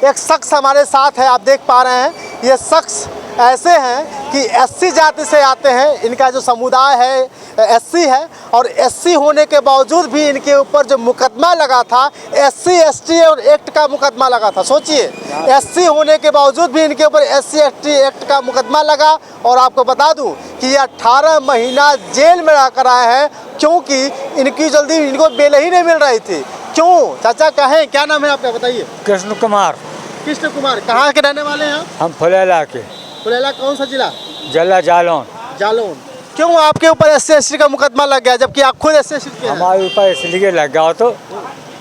एक शख्स हमारे साथ है, आप देख पा रहे हैं। ये शख्स ऐसे हैं कि एससी जाति से आते हैं, इनका जो समुदाय है एससी है, और एससी होने के बावजूद भी इनके ऊपर जो मुकदमा लगा था, SC ST और एक्ट का मुकदमा लगा था। सोचिए, एससी होने के बावजूद भी इनके ऊपर SC ST एक्ट का मुकदमा लगा। और आपको बता दूं कि ये 18 महीना जेल में रहकर आए हैं, क्योंकि इनकी जल्दी इनको बेल ही नहीं मिल रही थी। क्यों चाचा, कहें क्या नाम है आपका, बताइए। कृष्ण कुमार। कृष्ण कुमार, कहाँ के रहने वाले हैं हम फुलेला के। फुलेला कौन सा जिला? जिला जालौन। जालौन। क्यों आपके ऊपर SC ST का मुकदमा लग गया, जबकि आप खुद SC ST के हैं? हमारे ऊपर इसलिए लग गया तो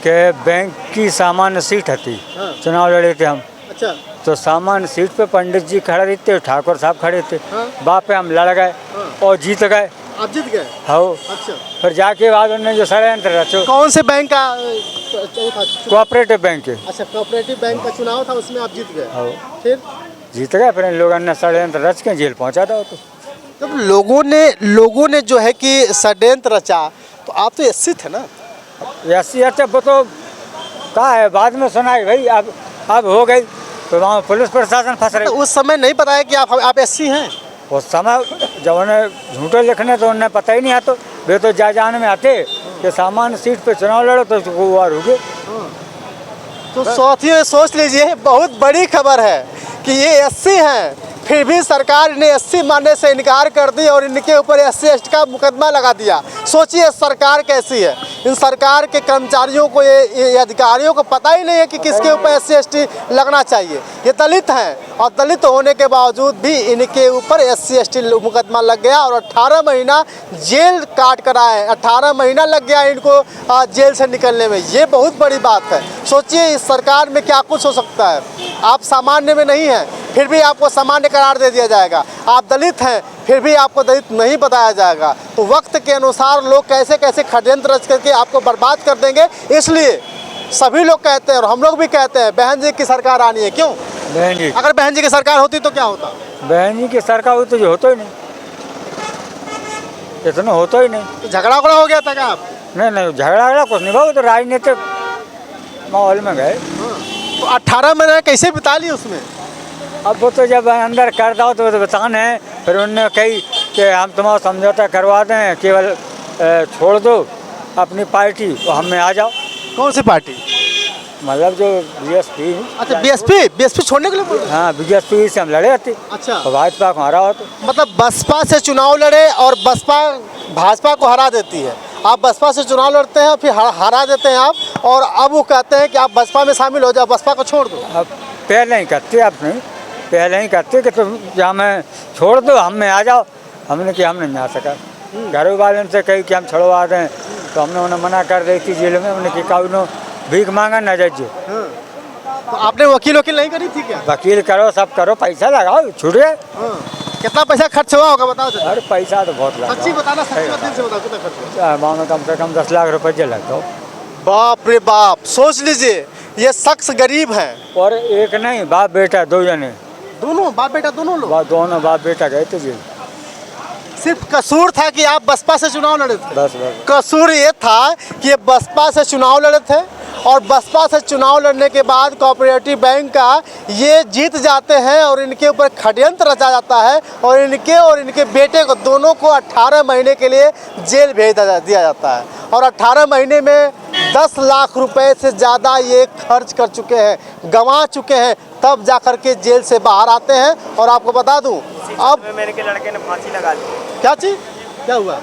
कि बैंक की सामान्य सीट थी, चुनाव लड़े थे हम। अच्छा। तो सामान्य सीट पे पंडित जी खड़े थे, ठाकुर साहब खड़े थे। बाप पे हम लड़ गए और जीत गए। आप जीत गए? हाँ। अच्छा। फिर जाके बाद उन्होंने जो षड्यंत्र रचो। कौन से बैंक का? कोऑपरेटिव बैंक के। अच्छा, कोऑपरेटिव बैंक का चुनाव था, उसमें आप जीत गए। हाँ। फिर जीत गए, फिर इन लोगों ने षड्यंत्र रच के जेल पहुंचा था। तो जब लोगों ने जो है कि षड्यंत्र रचा, तो आप तो SC थे ना? ऐसी वो तो कहा है, बाद में सुनाई भाई। अब हो गई तो वहाँ पुलिस प्रशासन फंस रही। तो उस समय नहीं पता है कि आप SC हैं? उस समय जब उन्हें झूठे लिखने तो उन्हें पता ही नहीं आता। वे तो जान में आते कि सामान्य सीट पे चुनाव लड़ो तो वार हो गए। तो साथियों, सोच लीजिए, बहुत बड़ी खबर है कि ये SC हैं, फिर भी सरकार ने SC मानने से इनकार कर दी और इनके ऊपर SC ST का मुकदमा लगा दिया। सोचिए सरकार कैसी है। इन सरकार के कर्मचारियों को, ये अधिकारियों को पता ही नहीं है कि किसके ऊपर SC ST लगना चाहिए। ये दलित हैं और दलित होने के बावजूद भी इनके ऊपर SC ST मुकदमा लग गया और 18 महीना जेल काट कर आए। 18 महीना लग गया इनको जेल से निकलने में। ये बहुत बड़ी बात है। सोचिए इस सरकार में क्या कुछ हो सकता है। आप सामान्य में नहीं हैं, फिर भी आपको सामान्य करार दे दिया जाएगा। आप दलित हैं, फिर भी आपको दलित नहीं बताया जाएगा। तो वक्त के अनुसार लोग कैसे कैसे षड्यंत्र रच करके आपको बर्बाद कर देंगे। इसलिए सभी लोग कहते हैं और हम लोग भी कहते हैं, बहन जी की सरकार आनी है। क्यों बहन जी? अगर बहन जी की सरकार होती तो क्या होता? बहन जी की सरकार होती तो जो होता ही नहीं, इतना होता ही नहीं। तो झगड़ा हो गया था क्या आप? नहीं, झगड़ा कुछ नहीं भाई, तो राजनीतिक माहौल में गए। तो 18 महीने कैसे बिता लिए उसमें? अब वो तो जब अंदर कर दो तो बताना है। फिर उन्होंने कही कि हम तुम्हारा समझौता करवा दें, केवल छोड़ दो अपनी पार्टी तो हम में आ जाओ। कौन सी पार्टी? मतलब जो BSP। अच्छा, BSP छोड़ने के लिए बोले? हाँ, BSP से हम लड़े थे। अच्छा। भाजपा को हरा हो तो मतलब बसपा से चुनाव लड़े और बसपा भाजपा को हरा देती है। आप बसपा से चुनाव लड़ते हैं, फिर हरा देते हैं आप, और अब वो कहते हैं कि आप बसपा में शामिल हो जाओ, बसपा को छोड़ दो। अब पहले ही करते, आप नहीं पहले ही करते कि तुम जहाँ में छोड़ दो, हम में आ जाओ। हमने कि हम नहीं आ सका। घर वाले से कही कि हम छुड़वा दें, तो हमने उन्हें मना कर दी थी जेल में। उन्हें कि काउनो भीख मांगा न जज। तो आपने वकील नहीं करी थी क्या? वकील करो, सब करो, पैसा लगाओ, छुड़े। कितना पैसा खर्च हुआ होगा बताओ? अरे पैसा तो बहुत लगा। सच्ची बताना, सच्ची बात दिल से बताओ, कितना खर्च हुआ? मानो कम से कम 10 लाख रुपये लगता हो। बाप रे बाप, सोच लीजिए, ये शख्स गरीब हैं। और एक नहीं, बाप बेटा दो जने। दोनों बाप बेटा दोनों लोग? दोनों बाप बेटा गए थे जेल। सिर्फ कसूर था कि आप बसपा से चुनाव लड़े थे? बस। कसूर ये था कि ये बसपा से चुनाव लड़े थे और बसपा से चुनाव लड़ने के बाद कोऑपरेटिव बैंक का ये जीत जाते हैं और इनके ऊपर षड्यंत्र रचा जाता है और इनके बेटे को, दोनों को 18 महीने के लिए जेल भेज दिया जाता है। और 18 महीने में 10 लाख रुपए से ज़्यादा ये खर्च कर चुके हैं, गंवा चुके हैं, तब जाकर के जेल से बाहर आते हैं। और आपको बता दूं, अब मेरे के लड़के ने फांसी लगा ली। क्या चीज़ क्या हुआ?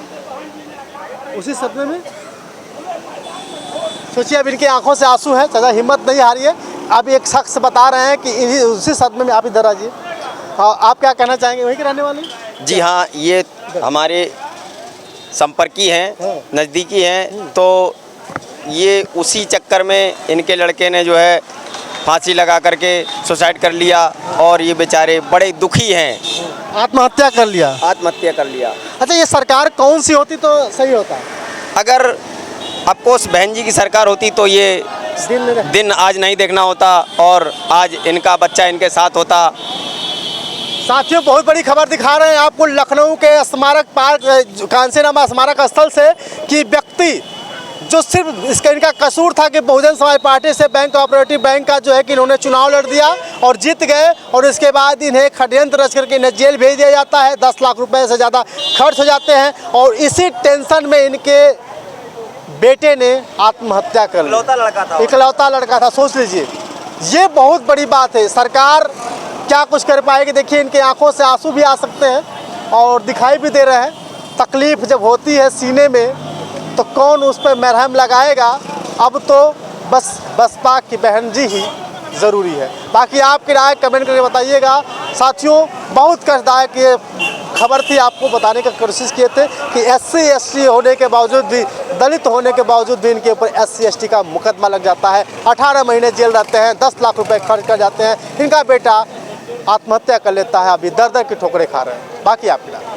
उसी सदमे में सोचिए, अब इनकी आंखों से आंसू हैं। चाचा हिम्मत नहीं हारिए। अब एक शख्स बता रहे हैं कि उसी सदमे में, आप इधर आइए, आप क्या कहना चाहेंगे? वहीं के रहने वाले? जी हाँ, ये हमारे संपर्की हैं, नज़दीकी हैं। तो ये उसी चक्कर में इनके लड़के ने जो है फांसी लगा करके सुसाइड कर लिया और ये बेचारे बड़े दुखी हैं। आत्महत्या कर लिया? आत्महत्या कर लिया। अच्छा, ये सरकार कौन सी होती तो सही होता? अगर अफकोर्स बहन जी की सरकार होती तो ये दिन आज नहीं देखना होता और आज इनका बच्चा इनके साथ होता। साथियों, बहुत बड़ी खबर दिखा रहे हैं आपको लखनऊ के स्मारक पार्क, कांसीरामा स्मारक स्थल से, कि व्यक्ति जो सिर्फ इसका इनका कसूर था कि बहुजन समाज पार्टी से बैंक कोऑपरेटिव बैंक का जो है कि इन्होंने चुनाव लड़ दिया और जीत गए, और इसके बाद इन्हें षड्यंत्र रच करके इन्हें जेल भेज दिया जाता है। 10 लाख रुपए से ज़्यादा खर्च हो जाते हैं और इसी टेंशन में इनके बेटे ने आत्महत्या कर ली। इकलौता लड़का था, सोच लीजिए। ये बहुत बड़ी बात है। सरकार क्या कुछ कर पाएगी? देखिए, इनके आंखों से आंसू भी आ सकते हैं और दिखाई भी दे रहे हैं। तकलीफ जब होती है सीने में तो कौन उस पर मरहम लगाएगा? अब तो बस बसपा की बहन जी ही ज़रूरी है। बाकी आपकी राय कमेंट करके बताइएगा। साथियों, बहुत कष्टदायक ये खबर थी, आपको बताने की कोशिश किए थे कि SC ST होने के बावजूद भी, दलित होने के बावजूद भी इनके ऊपर SC ST का मुकदमा लग जाता है। 18 महीने जेल रहते हैं, 10 लाख रुपए खर्च कर जाते हैं। इनका बेटा आत्महत्या कर लेता है, अभी दर दर की ठोकरें खा रहे हैं। बाकी आपकी राय।